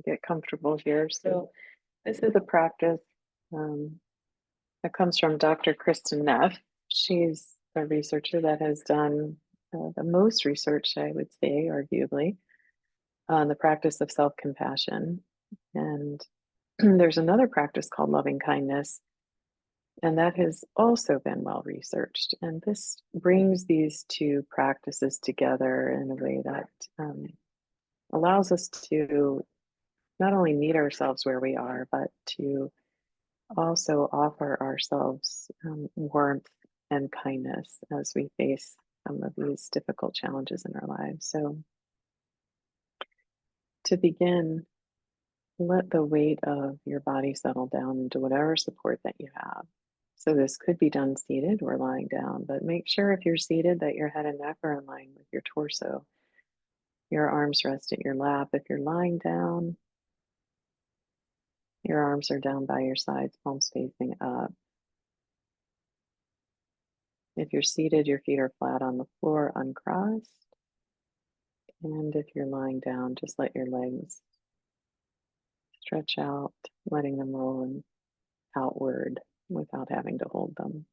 Get comfortable here. So, this is a practice um, that comes from Dr. Kristen Neff. She's a researcher that has done the most research, I would say, arguably, on the practice of self compassion. And there's another practice called loving kindness, and that has also been well researched. And this brings these two practices together in a way that allows us to not only meet ourselves where we are, but to also offer ourselves warmth and kindness as we face some of these difficult challenges in our lives. So, to begin, let the weight of your body settle down into whatever support that you have. So, this could be done seated or lying down, but make sure if you're seated that your head and neck are in line with your torso. Your arms rest at your lap. If you're lying down, your arms are down by your sides, palms facing up. If you're seated, your feet are flat on the floor, uncrossed. And if you're lying down, just let your legs stretch out, letting them roll outward without having to hold them.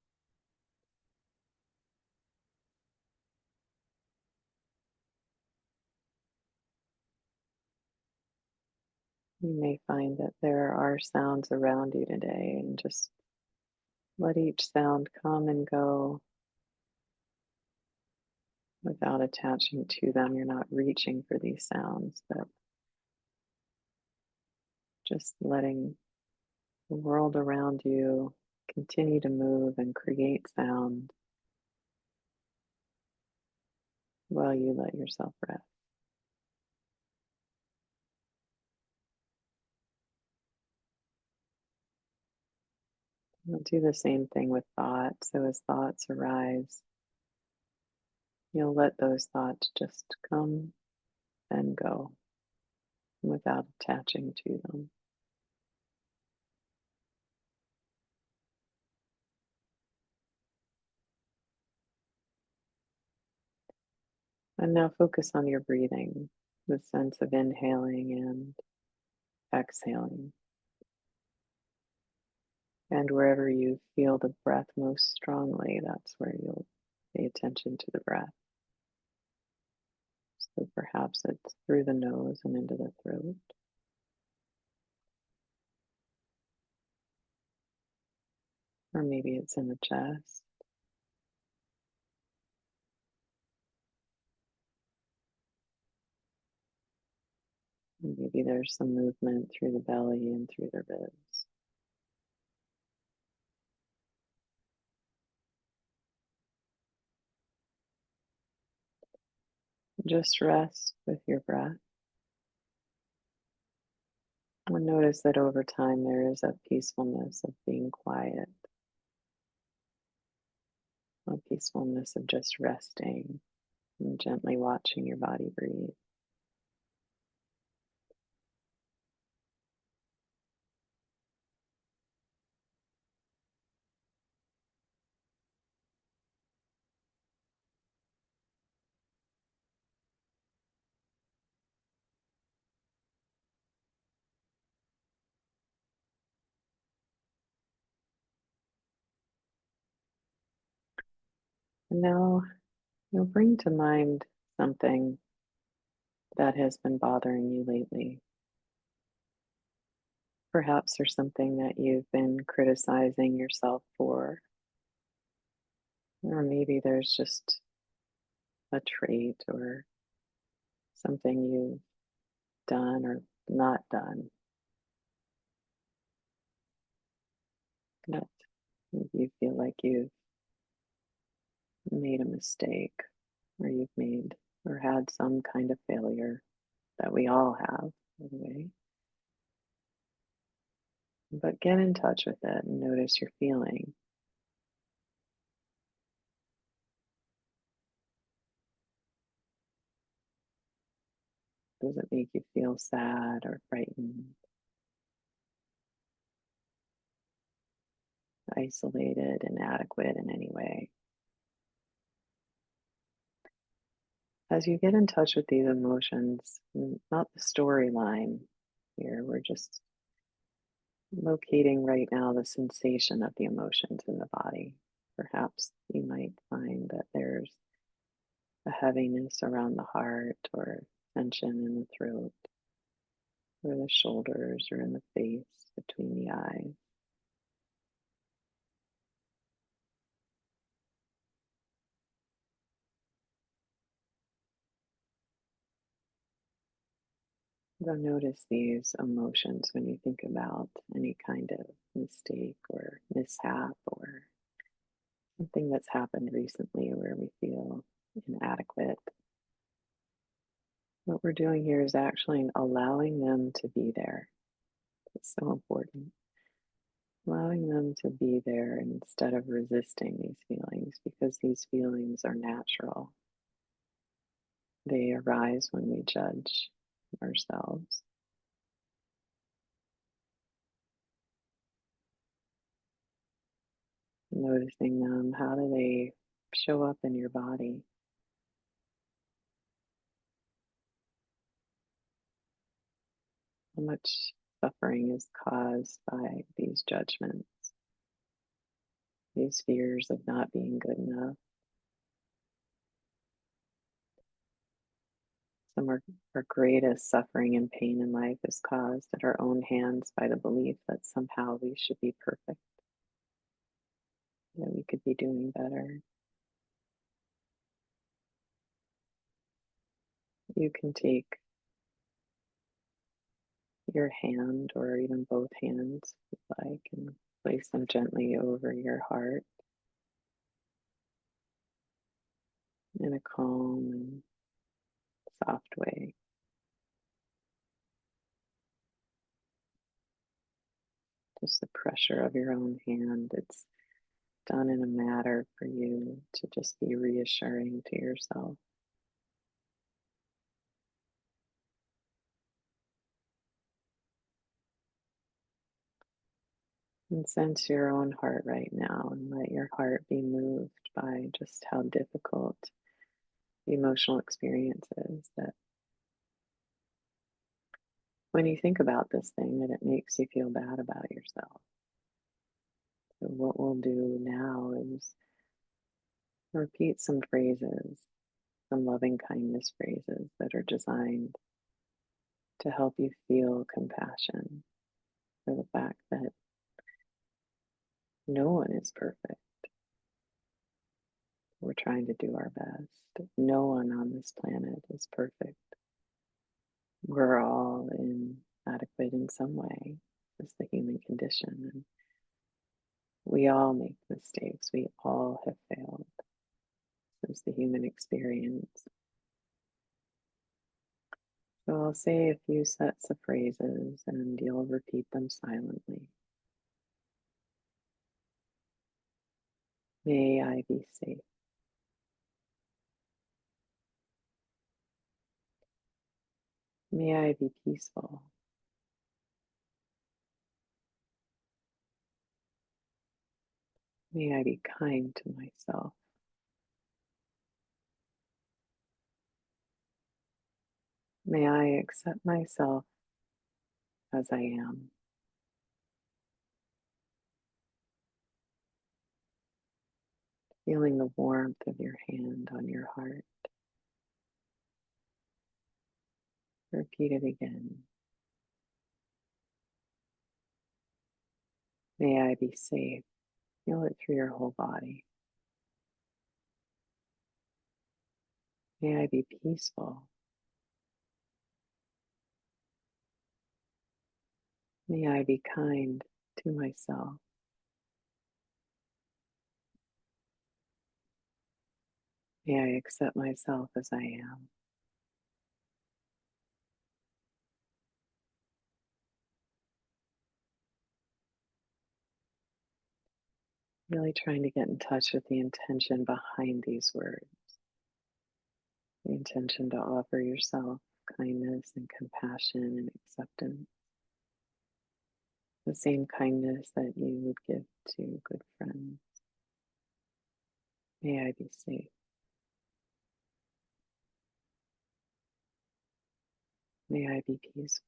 You may find that there are sounds around you today, and just let each sound come and go without attaching to them. You're not reaching for these sounds, but just letting the world around you continue to move and create sound while you let yourself rest. We'll do the same thing with thoughts. So as thoughts arise, you'll let those thoughts just come and go without attaching to them. And now focus on your breathing, the sense of inhaling and exhaling. And wherever you feel the breath most strongly, that's where you'll pay attention to the breath. So perhaps it's through the nose and into the throat. Or maybe it's in the chest. Maybe there's some movement through the belly and through the ribs. Just rest with your breath. And notice that over time there is a peacefulness of being quiet, a peacefulness of just resting and gently watching your body breathe. And now you'll bring to mind something that has been bothering you lately. Perhaps there's something that you've been criticizing yourself for, or maybe there's just a trait or something you've done or not done that you feel like you've made a mistake or you've made or had some kind of failure that we all have, by the way. But get in touch with it and notice your feeling. Does it make you feel sad or frightened, isolated, inadequate in any way? As you get in touch with these emotions, not the storyline, here. We're just locating right now the sensation of the emotions in the body. Perhaps you might find that there's a heaviness around the heart or tension in the throat or the shoulders or in the face between the eyes. So notice these emotions when you think about any kind of mistake or mishap or something that's happened recently where we feel inadequate. What we're doing here is actually allowing them to be there. It's so important. Allowing them to be there instead of resisting these feelings because these feelings are natural. They arise when we judge ourselves. Noticing them, how do they show up in your body? How much suffering is caused by these judgments, these fears of not being good enough? Some of our greatest suffering and pain in life is caused at our own hands by the belief that somehow we should be perfect, that we could be doing better. You can take your hand or even both hands, if you like, and place them gently over your heart in a calm and soft way. Just the pressure of your own hand. It's done in a matter for you to just be reassuring to yourself. And sense your own heart right now and let your heart be moved by just how difficult the emotional experience is. That when you think about this thing, that it makes you feel bad about yourself. So, what we'll do now is repeat some phrases, some loving kindness phrases that are designed to help you feel compassion for the fact that no one is perfect. We're trying to do our best. No one on this planet is perfect. We're all inadequate in some way. It's the human condition. And we all make mistakes. We all have failed. It's the human experience. So I'll say a few sets of phrases and you'll repeat them silently. May I be safe. May I be peaceful. May I be kind to myself. May I accept myself as I am. Feeling the warmth of your hand on your heart. Repeat it again. May I be safe. Feel it through your whole body. May I be peaceful. May I be kind to myself. May I accept myself as I am. Really trying to get in touch with the intention behind these words. The intention to offer yourself kindness and compassion and acceptance. The same kindness that you would give to good friends. May I be safe. May I be peaceful.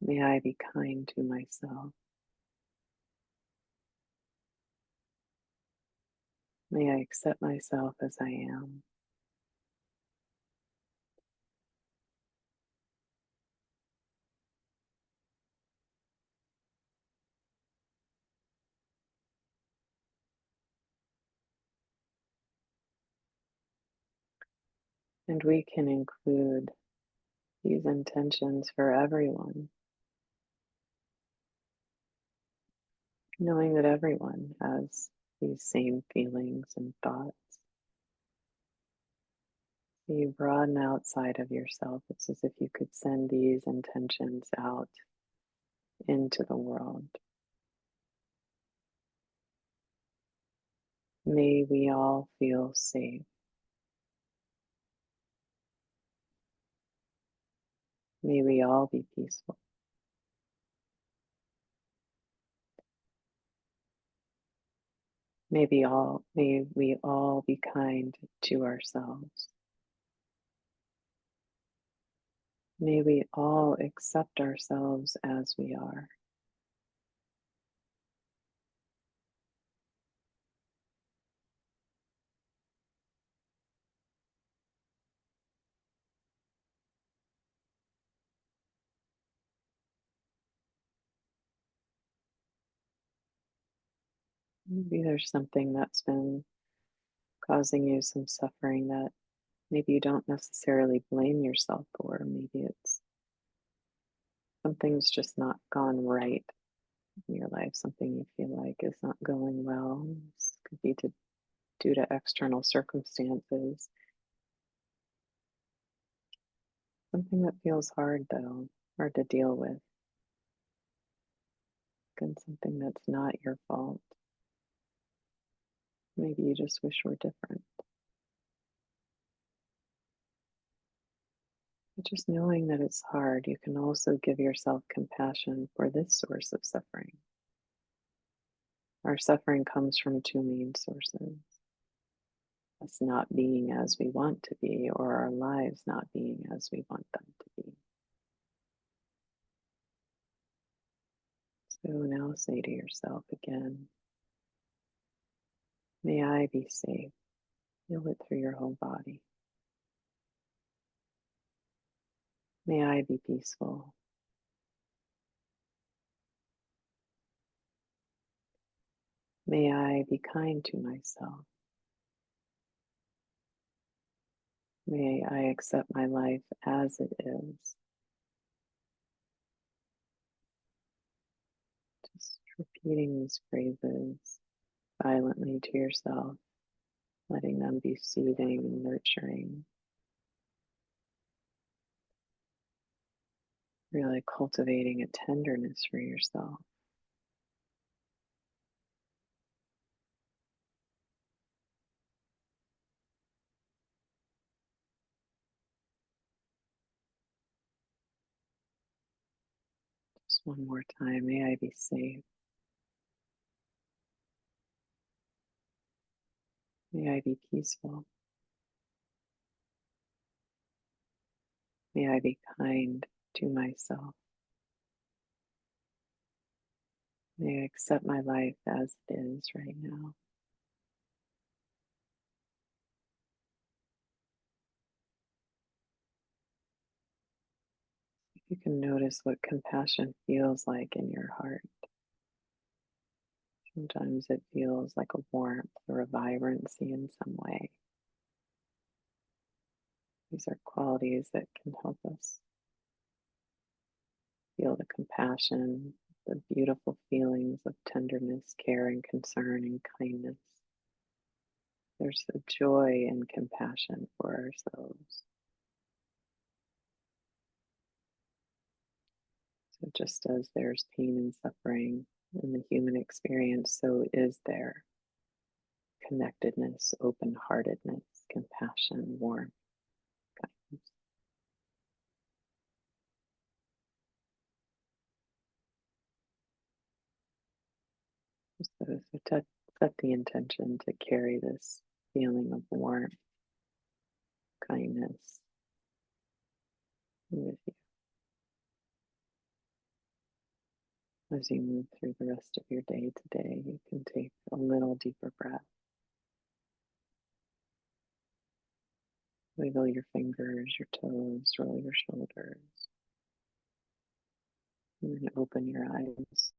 May I be kind to myself. May I accept myself as I am. And we can include these intentions for everyone, knowing that everyone has these same feelings and thoughts. So you broaden outside of yourself. It's as if you could send these intentions out into the world. May we all feel safe. May we all be peaceful. May we all be kind to ourselves. May we all accept ourselves as we are. Maybe there's something that's been causing you some suffering that maybe you don't necessarily blame yourself for. Maybe it's something's just not gone right in your life, something you feel like is not going well. This could be due to external circumstances. Something that feels hard, though, hard to deal with, and something that's not your fault. Maybe you just wish were different. But just knowing that it's hard, you can also give yourself compassion for this source of suffering. Our suffering comes from two main sources: us not being as we want to be, or our lives not being as we want them to be. So now say to yourself again, may I be safe. Feel it through your whole body. May I be peaceful. May I be kind to myself. May I accept my life as it is. Just repeating these phrases silently to yourself, letting them be soothing and nurturing, really cultivating a tenderness for yourself. Just one more time. May I be safe. May I be peaceful. May I be kind to myself. May I accept my life as it is right now. You can notice what compassion feels like in your heart. Sometimes it feels like a warmth or a vibrancy in some way. These are qualities that can help us feel the compassion, the beautiful feelings of tenderness, care, and concern and kindness. There's a joy and compassion for ourselves. So just as there's pain and suffering in the human experience, so is there connectedness, open-heartedness, compassion, warmth, kindness. So set the intention to carry this feeling of warmth, kindness with you. As you move through the rest of your day today, you can take a little deeper breath. Wiggle your fingers, your toes, roll your shoulders, and then open your eyes.